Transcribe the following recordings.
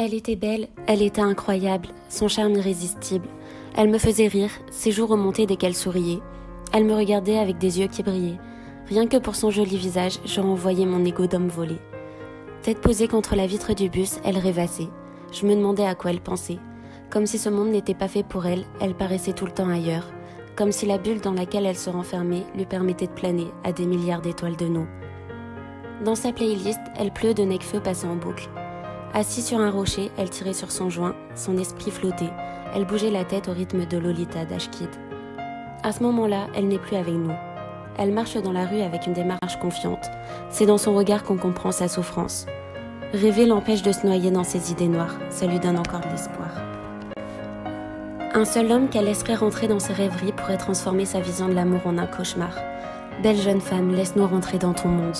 Elle était belle, elle était incroyable, son charme irrésistible. Elle me faisait rire, ses joues remontaient dès qu'elle souriait. Elle me regardait avec des yeux qui brillaient. Rien que pour son joli visage, je renvoyais mon ego d'homme volé. Tête posée contre la vitre du bus, elle rêvassait. Je me demandais à quoi elle pensait. Comme si ce monde n'était pas fait pour elle, elle paraissait tout le temps ailleurs. Comme si la bulle dans laquelle elle se renfermait lui permettait de planer à des milliards d'étoiles de nous. Dans sa playlist, elle pleut de Nekfeu passait en boucle. Assise sur un rocher, elle tirait sur son joint, son esprit flottait. Elle bougeait la tête au rythme de Lolita d'Ashkid. À ce moment-là, elle n'est plus avec nous. Elle marche dans la rue avec une démarche confiante. C'est dans son regard qu'on comprend sa souffrance. Rêver l'empêche de se noyer dans ses idées noires. Ça lui donne encore de l'espoir. Un seul homme qu'elle laisserait rentrer dans ses rêveries pourrait transformer sa vision de l'amour en un cauchemar. Belle jeune femme, laisse-nous rentrer dans ton monde.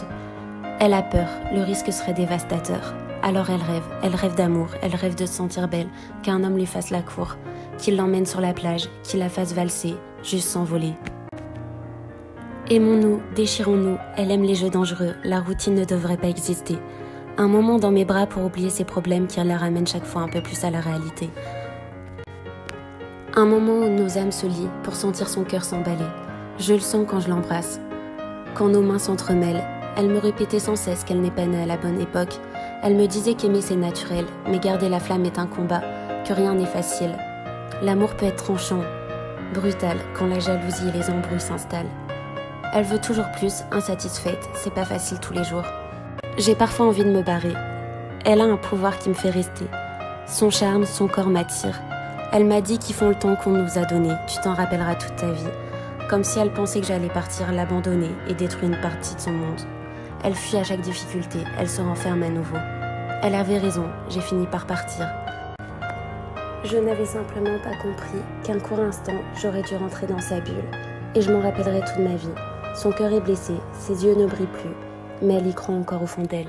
Elle a peur, le risque serait dévastateur. Alors elle rêve d'amour, elle rêve de se sentir belle, qu'un homme lui fasse la cour, qu'il l'emmène sur la plage, qu'il la fasse valser, juste s'envoler. Aimons-nous, déchirons-nous, elle aime les jeux dangereux, la routine ne devrait pas exister. Un moment dans mes bras pour oublier ses problèmes qui la ramènent chaque fois un peu plus à la réalité. Un moment où nos âmes se lient pour sentir son cœur s'emballer. Je le sens quand je l'embrasse. Quand nos mains s'entremêlent, elle me répétait sans cesse qu'elle n'est pas née à la bonne époque. Elle me disait qu'aimer c'est naturel, mais garder la flamme est un combat, que rien n'est facile. L'amour peut être tranchant, brutal, quand la jalousie et les embrouilles s'installent. Elle veut toujours plus, insatisfaite, c'est pas facile tous les jours. J'ai parfois envie de me barrer. Elle a un pouvoir qui me fait rester. Son charme, son corps m'attire. Elle m'a dit qu'ils font le temps qu'on nous a donné, tu t'en rappelleras toute ta vie. Comme si elle pensait que j'allais partir l'abandonner et détruire une partie de son monde. Elle fuit à chaque difficulté, elle se renferme à nouveau. Elle avait raison, j'ai fini par partir. Je n'avais simplement pas compris qu'un court instant, j'aurais dû rentrer dans sa bulle. Et je m'en rappellerai toute ma vie. Son cœur est blessé, ses yeux ne brillent plus, mais elle y croit encore au fond d'elle.